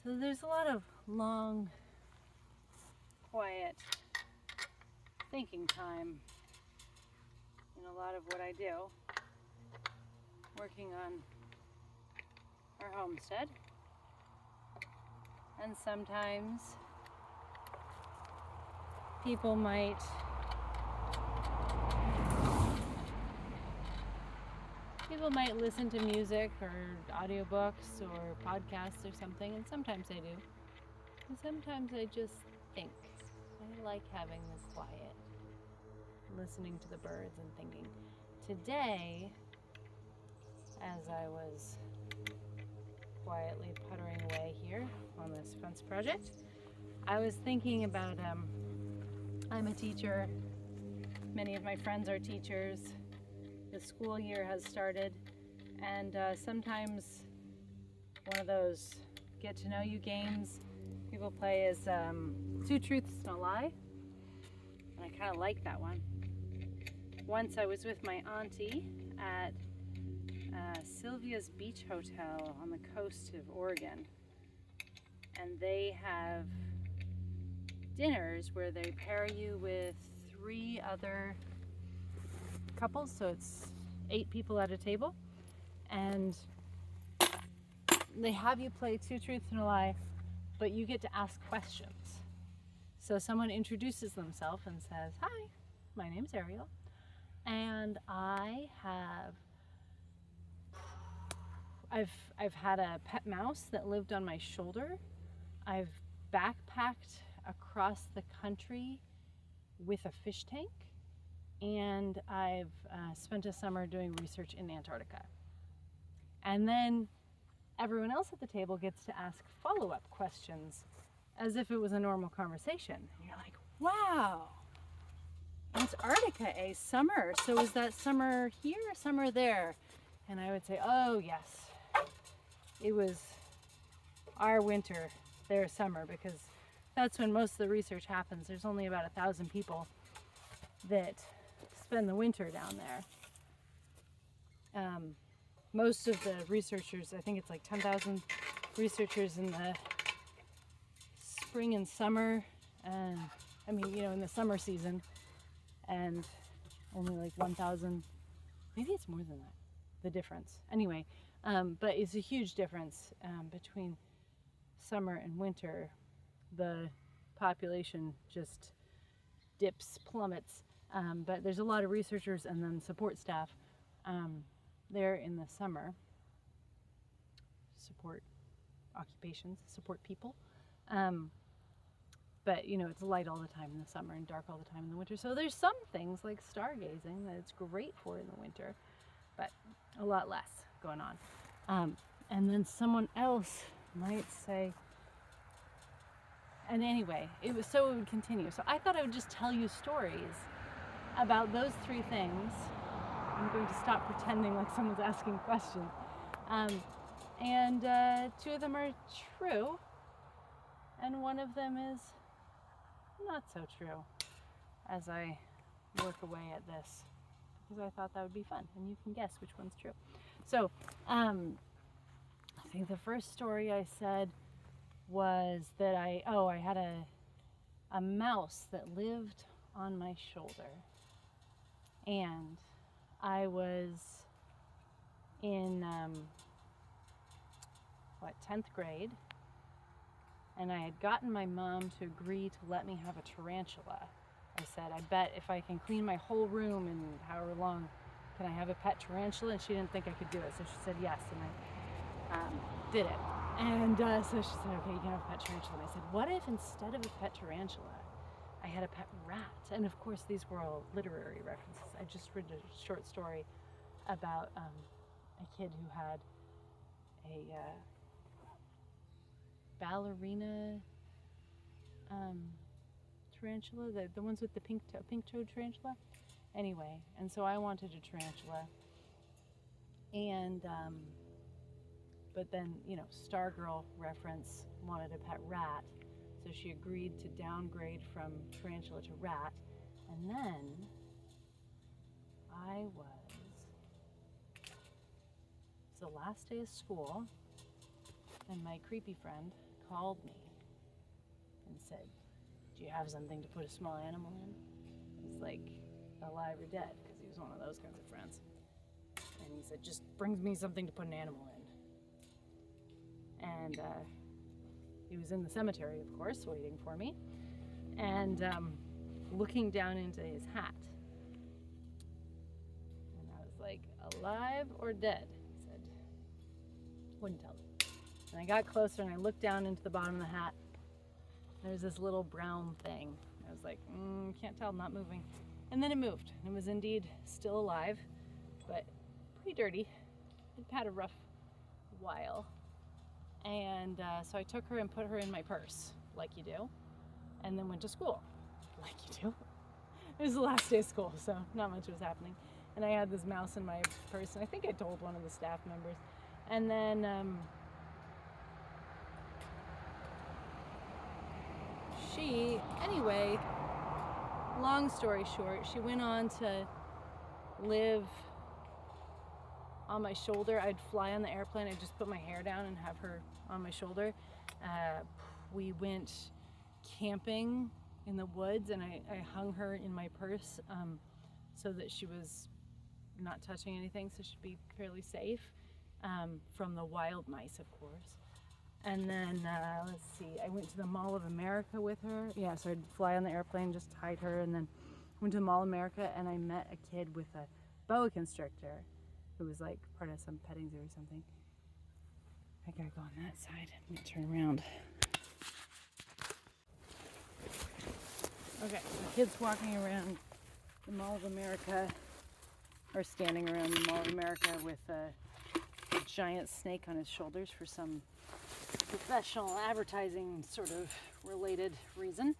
So there's a lot of long, quiet thinking time in a lot of what I do, working on our homestead. And sometimes people might listen to music or audiobooks or podcasts or something, and sometimes I do. And sometimes I just think. I like having the quiet, listening to the birds and thinking. Today, as I was quietly puttering away here on this fence project, I was thinking about, I'm a teacher, many of my friends are teachers, the school year has started, and sometimes one of those get to know you games people play is Two Truths and a Lie, and I kind of like that one. Once I was with my auntie at Sylvia's Beach Hotel on the coast of Oregon, and they have dinners where they pair you with 3 other couples, so it's 8 people at a table, and they have you play Two Truths and a Lie, but you get to ask questions. So someone introduces themselves and says, "Hi, my name's Ariel, and I've had a pet mouse that lived on my shoulder. I've backpacked across the country with a fish tank, and I've spent a summer doing research in Antarctica." And then everyone else at the table gets to ask follow-up questions as if it was a normal conversation. And you're like, wow, Antarctica, a summer. So is that summer here or summer there? And I would say, oh yes, it was our winter, their summer, because that's when most of the research happens. There's only about 1,000 people that spend the winter down there. Most of the researchers, I think it's like 10,000 researchers in the spring and summer, and in the summer season, and only like 1,000, maybe it's more than that, the difference. Anyway, but it's a huge difference between summer and winter. The population just plummets, but there's a lot of researchers and then support staff there in the summer, support occupations, support people. But it's light all the time in the summer and dark all the time in the winter. So there's some things like stargazing that it's great for in the winter, but a lot less going on. And then someone else might say, and anyway, it would continue. So I thought I would just tell you stories about those 3 things. I'm going to stop pretending like someone's asking questions. And 2 of them are true, and one of them is not so true as I work away at this, because I thought that would be fun, and you can guess which one's true. So I think the first story I said was that I had a mouse that lived on my shoulder, and I was in 10th grade, and I had gotten my mom to agree to let me have a tarantula. I said, I bet if I can clean my whole room in however long, can I have a pet tarantula? And she didn't think I could do it, so she said yes, and I did it. And so she said, okay, you can have a pet tarantula. And I said, what if instead of a pet tarantula, I had a pet rat? And of course, these were all literary references. I just read a short story about a kid who had a ballerina tarantula, the ones with the pink-toed tarantula. Anyway, and so I wanted a tarantula, and but then Stargirl reference wanted a pet rat, so she agreed to downgrade from tarantula to rat. And then it was the last day of school, and my creepy friend called me and said, "Do you have something to put a small animal in?" He's like, alive or dead, because he was one of those kinds of friends. And he said, "Just brings me something to put an animal in." And he was in the cemetery, of course, waiting for me, and looking down into his hat. And I was like, "Alive or dead?" He said, "Wouldn't tell me." And I got closer and I looked down into the bottom of the hat. There's this little brown thing. I was like, can't tell, not moving. And then it moved. It was indeed still alive, but pretty dirty. It had a rough while. And so I took her and put her in my purse, like you do, and then went to school, like you do. It was the last day of school, so not much was happening. And I had this mouse in my purse, and I think I told one of the staff members. And then anyway, long story short, she went on to live on my shoulder. I'd fly on the airplane, I'd just put my hair down and have her on my shoulder. We went camping in the woods, and I hung her in my purse so that she was not touching anything, so she'd be fairly safe from the wild mice, of course. And then, let's see, I went to the Mall of America with her. Yeah, so I'd fly on the airplane, just hide her, and then went to the Mall of America, and I met a kid with a boa constrictor who was like part of some petting zoo or something. I gotta go on that side. I'm gonna turn around. Okay, the kid's walking around the Mall of America, or standing around the Mall of America with a giant snake on his shoulders for some professional advertising sort of related reason.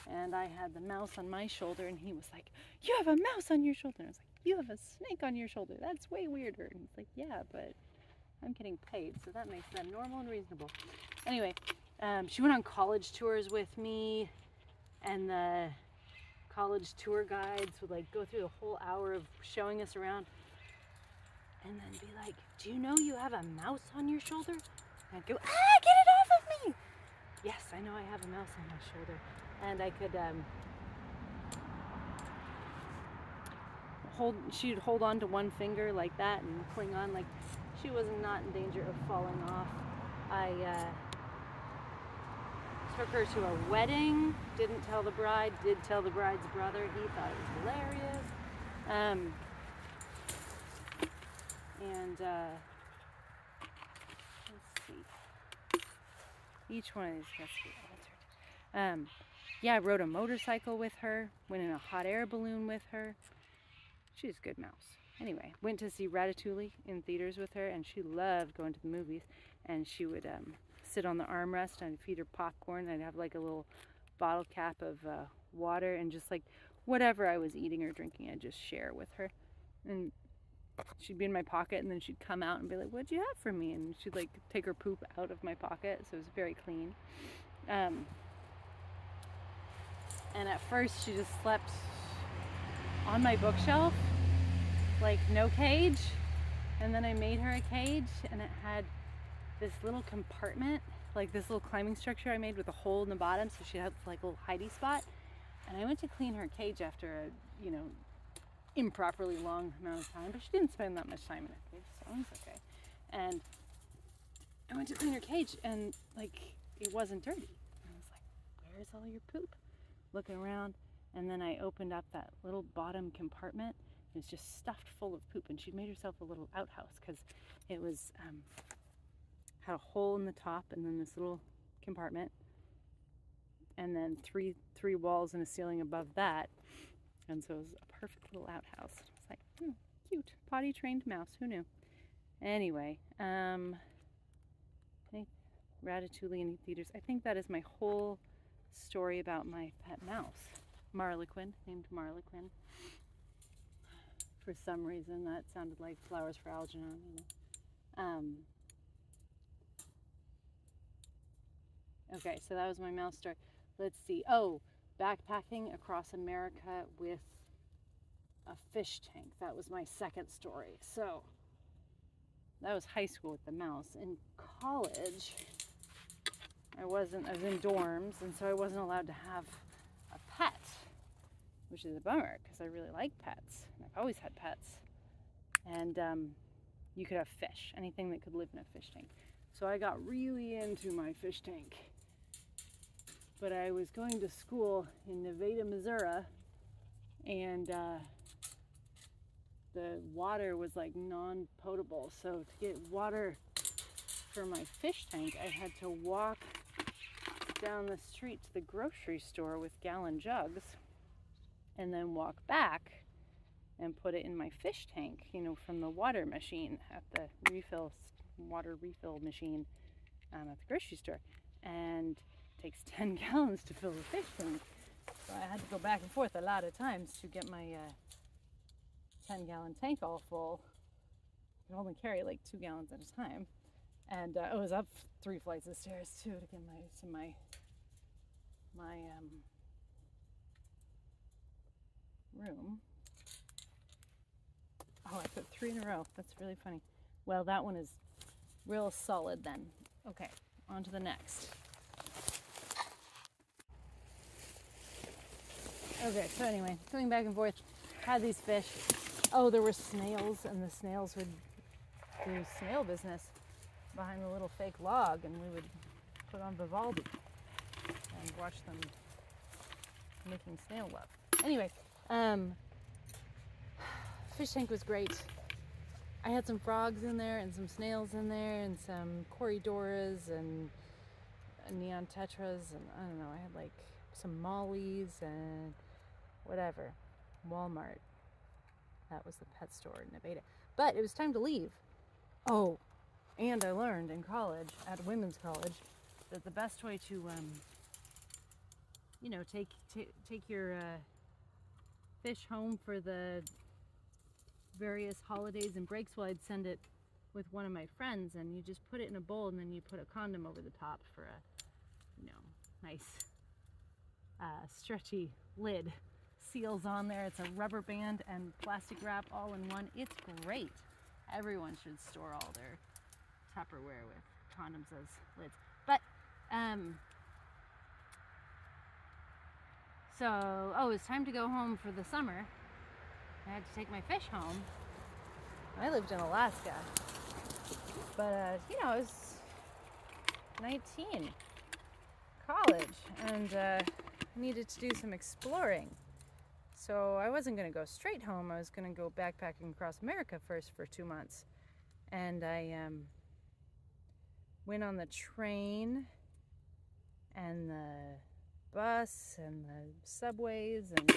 And I had the mouse on my shoulder, and he was like, "You have a mouse on your shoulder." And I was like, "You have a snake on your shoulder. That's way weirder." And he's like, "Yeah, but I'm getting paid, so that makes that normal and reasonable." Anyway, she went on college tours with me, and the college tour guides would like go through the whole hour of showing us around and then be like, "Do you know you have a mouse on your shoulder?" And I'd go, "Ah, get it off of me!" Yes, I know I have a mouse on my shoulder. And I could she'd hold on to one finger like that and cling on, like she was not in danger of falling off. I took her to a wedding, didn't tell the bride, did tell the bride's brother. He thought it was hilarious. Let's see. Each one of these has to be answered. Yeah, I rode a motorcycle with her, went in a hot air balloon with her. She's a good mouse. Anyway, went to see Ratatouille in theaters with her, and she loved going to the movies. And she would sit on the armrest, and I'd feed her popcorn. I'd have like a little bottle cap of water, and just like whatever I was eating or drinking, I'd just share with her. And she'd be in my pocket, and then she'd come out and be like, "What'd you have for me?" And she'd like take her poop out of my pocket, so it was very clean. And at first she just slept on my bookshelf, like no cage. And then I made her a cage, and it had this little compartment, like this little climbing structure I made with a hole in the bottom, so she had like a little hidey spot. And I went to clean her cage after a, improperly long amount of time, but she didn't spend that much time in her cage, so it's okay. And I went to clean her cage, and like it wasn't dirty. And I was like, "Where's all your poop?" Looking around, and then I opened up that little bottom compartment. It was just stuffed full of poop, and she'd made herself a little outhouse because it was had a hole in the top, and then this little compartment, and then three walls and a ceiling above that, and so it was a perfect little outhouse. It's like, cute, potty trained mouse. Who knew? Anyway, Ratatouille in theaters. I think that is my whole story about my pet mouse, Marlequin, named Marlequin. For some reason, that sounded like flowers for Algernon. Okay, so that was my mouse story. Let's see. Oh, backpacking across America with a fish tank. That was my second story. So that was high school with the mouse. In college, I was in dorms, and so I wasn't allowed to have a pet, which is a bummer because I really like pets. And I've always had pets. And you could have fish, anything that could live in a fish tank. So I got really into my fish tank. But I was going to school in Nevada, Missouri, and the water was like non-potable. So to get water for my fish tank, I had to walk down the street to the grocery store with gallon jugs and then walk back and put it in my fish tank, from the water machine at the water refill machine at the grocery store. And it takes 10 gallons to fill the fish tank. So I had to go back and forth a lot of times to get my 10-gallon tank all full. I can only carry like 2 gallons at a time. And I was up 3 flights of stairs too to get to my room. Oh, I put 3 in a row. That's really funny. Well, that one is real solid then. Okay, on to the next. Okay, so anyway, going back and forth, had these fish. Oh, there were snails, and the snails would do snail business behind the little fake log, and we would put on Vivaldi and watch them making snail love. Anyway, fish tank was great. I had some frogs in there and some snails in there and some corydoras and neon tetras, and I don't know, I had like some mollies and whatever. Walmart. That was the pet store in Nevada. But it was time to leave. Oh, and I learned in college, at women's college, that the best way to take your fish home for the various holidays and breaks, well, I'd send it with one of my friends, and you just put it in a bowl, and then you put a condom over the top for a nice stretchy lid. Seals on there. It's a rubber band and plastic wrap all in one. It's great. Everyone should store all their Tupperware with condoms as lids. But it was time to go home for the summer. I had to take my fish home. I lived in Alaska, but I was 19, college, and needed to do some exploring. So I wasn't going to go straight home. I was going to go backpacking across America first for 2 months. And I went on the train and the bus and the subways and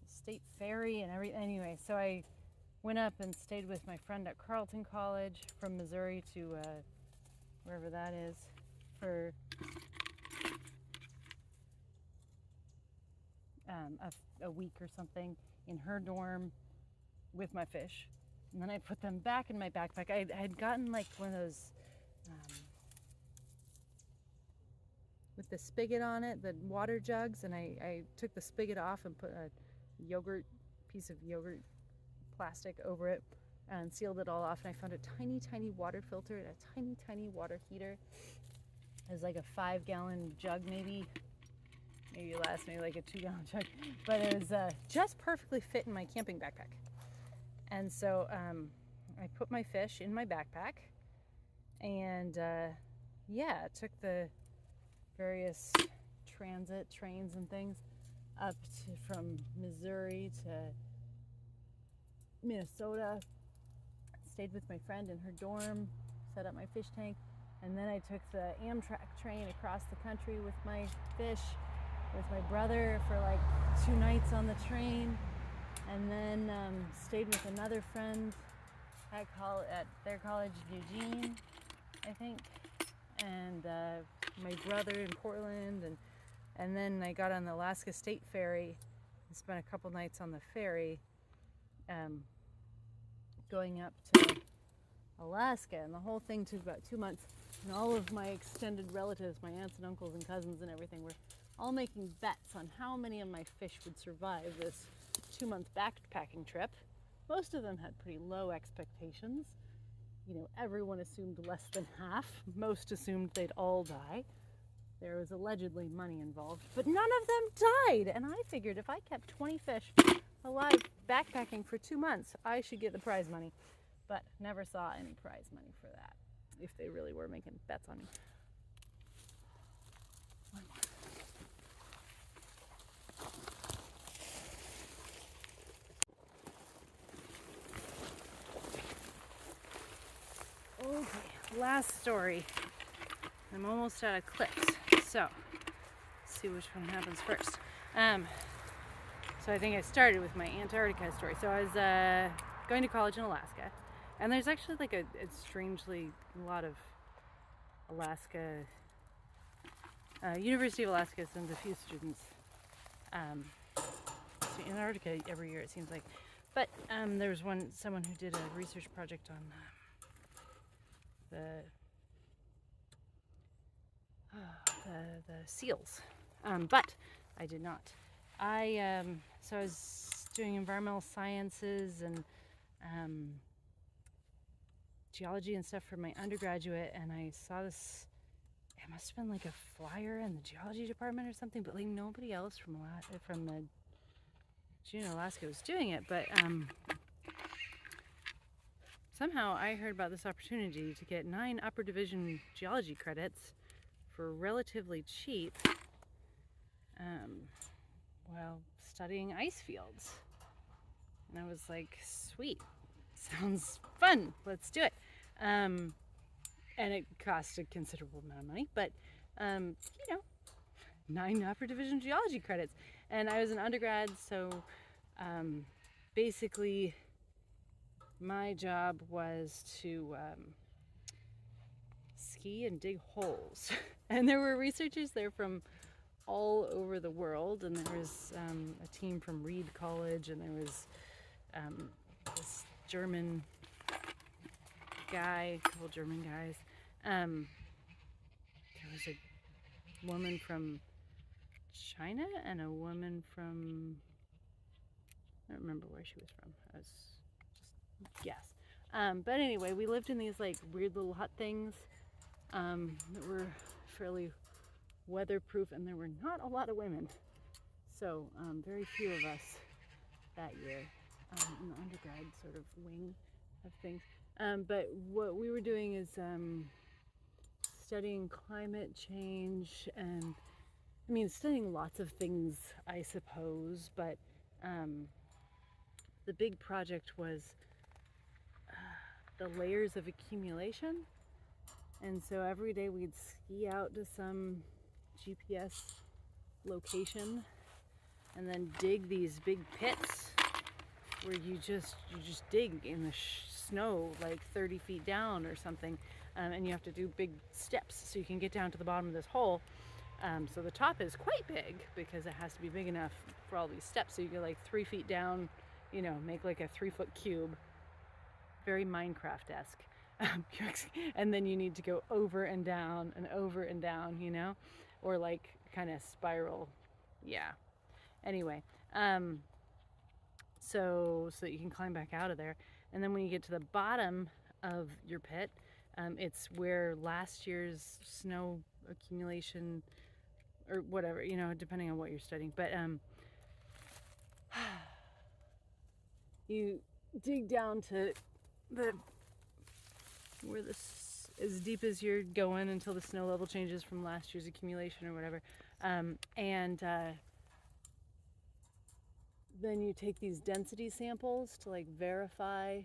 state ferry and everything. Anyway, so I went up and stayed with my friend at Carleton College from Missouri to wherever that is for a week or something in her dorm with my fish, and then I put them back in my backpack. I had gotten like one of those with the spigot on it, the water jugs, and I took the spigot off and put a piece of yogurt plastic over it and sealed it all off, and I found a tiny water filter and a tiny water heater. It was like a 5-gallon jug, maybe last me like a 2-gallon jug, but it was just perfectly fit in my camping backpack. And so I put my fish in my backpack, and took the various transit trains and things up from Missouri to Minnesota. Stayed with my friend in her dorm, set up my fish tank, and then I took the Amtrak train across the country with my fish with my brother for like 2 nights on the train, and then stayed with another friend at their college, Eugene, I think, and my brother in Portland, and then I got on the Alaska State Ferry and spent a couple nights on the ferry going up to Alaska, and the whole thing took about 2 months, and all of my extended relatives, my aunts and uncles and cousins and everything, were all making bets on how many of my fish would survive this 2-month backpacking trip. Most of them had pretty low expectations, everyone assumed less than half. Most assumed they'd all die. There was allegedly money involved, but none of them died. And I figured if I kept 20 fish alive backpacking for 2 months, I should get the prize money. But never saw any prize money for that, if they really were making bets on me. One more. Okay, last story. I'm almost out of clips, so let's see which one happens first. So I think I started with my Antarctica story. So I was going to college in Alaska, and there's actually like a strangely lot of Alaska, University of Alaska sends a few students to Antarctica every year, it seems like. But there was someone who did a research project on the seals, but I did not. So I was doing environmental sciences and geology and stuff for my undergraduate, and I saw this. It must have been like a flyer in the geology department or something, but like nobody else from the Juneau, Alaska was doing it. But somehow I heard about this opportunity to get 9 upper division geology credits for relatively cheap while studying ice fields. And I was like, sweet, sounds fun, let's do it. And it cost a considerable amount of money, but 9 upper division geology credits. And I was an undergrad, so basically my job was to ski and dig holes. And there were researchers there from all over the world, and there was a team from Reed College, and there was this German guy, a couple German guys. There was a woman from China and a woman from, I don't remember where she was from. I was just guess. But anyway, we lived in these like weird little hut things that were fairly weatherproof, and there were not a lot of women, so very few of us that year in the undergrad sort of wing of things. But what we were doing is studying climate change, and I mean studying lots of things, I suppose, but the big project was the layers of accumulation. And so every day we'd ski out to some GPS location and then dig these big pits where you just dig in the snow like 30 feet down or something, and you have to do big steps so you can get down to the bottom of this hole. So the top is quite big because it has to be big enough for all these steps, so you go like 3 feet down, make like a 3-foot cube, very Minecraft-esque. And then you need to go over and down and over and down, or like kind of spiral. Yeah. Anyway, so that you can climb back out of there. And then when you get to the bottom of your pit, it's where last year's snow accumulation or whatever, depending on what you're studying. But you dig down to where this as deep as you're going until the snow level changes from last year's accumulation or whatever, and then you take these density samples to like verify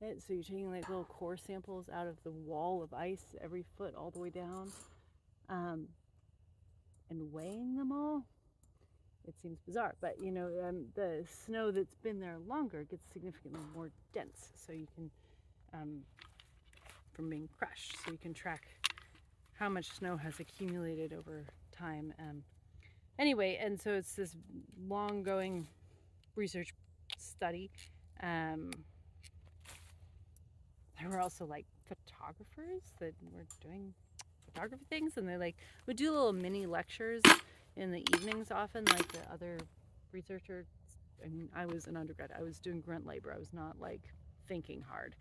it. So you're taking like little core samples out of the wall of ice every foot all the way down, and weighing them all. It seems bizarre, but the snow that's been there longer gets significantly more dense, so you can from being crushed, so you can track how much snow has accumulated over time. Anyway, and so it's this long-going research study. There were also like photographers that were doing photography things, and they like would do little mini lectures in the evenings often, like the other researchers. I mean, I was an undergrad. I was doing grunt labor. I was not like thinking hard.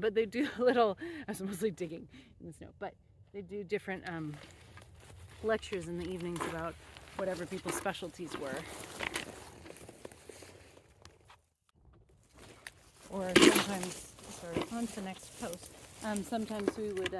But they do little, I was mostly digging in the snow, but they do different lectures in the evenings about whatever people's specialties were. Or sometimes, sorry, on to the next post. Sometimes we would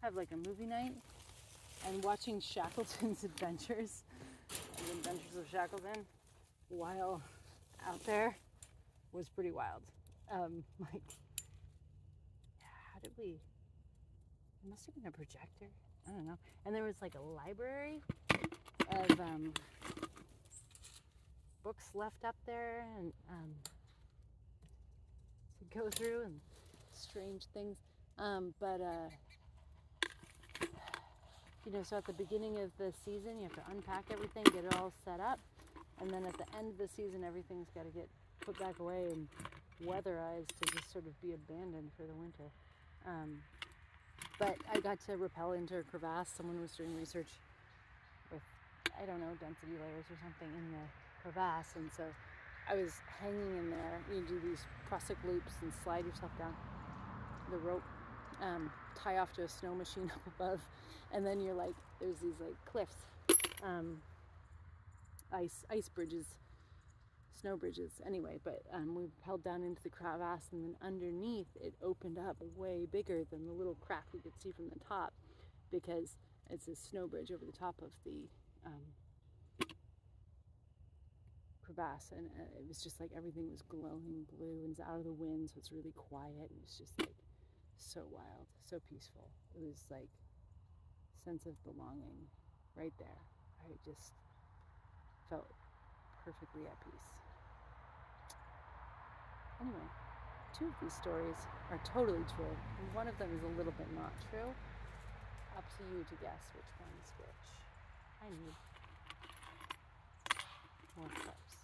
have like a movie night, and watching Shackleton's adventures, the Adventures of Shackleton, while out there was pretty wild. Like, how did we? It must have been a projector. I don't know. And there was like a library of books left up there, and to go through, and strange things. So at the beginning of the season, you have to unpack everything, get it all set up, and then at the end of the season, everything's got to get put back away and weatherized to just sort of be abandoned for the winter. But I got to rappel into a crevasse. Someone was doing research with, I don't know, density layers or something in the crevasse, and so I was hanging in there. You do these prusik loops and slide yourself down the rope, tie off to a snow machine up above, and then you're like, there's these like cliffs, ice bridges, snow bridges anyway, but we held down into the crevasse, and then underneath it opened up way bigger than the little crack we could see from the top, because it's a snow bridge over the top of the crevasse, and it was just like everything was glowing blue, and it's out of the wind, so it's really quiet, and it's just like so wild, so peaceful. It was like sense of belonging right there. I just felt perfectly at peace. Anyway, 2 of these stories are totally true, and one of them is a little bit not true. Up to you to guess which one's which. I need more cups.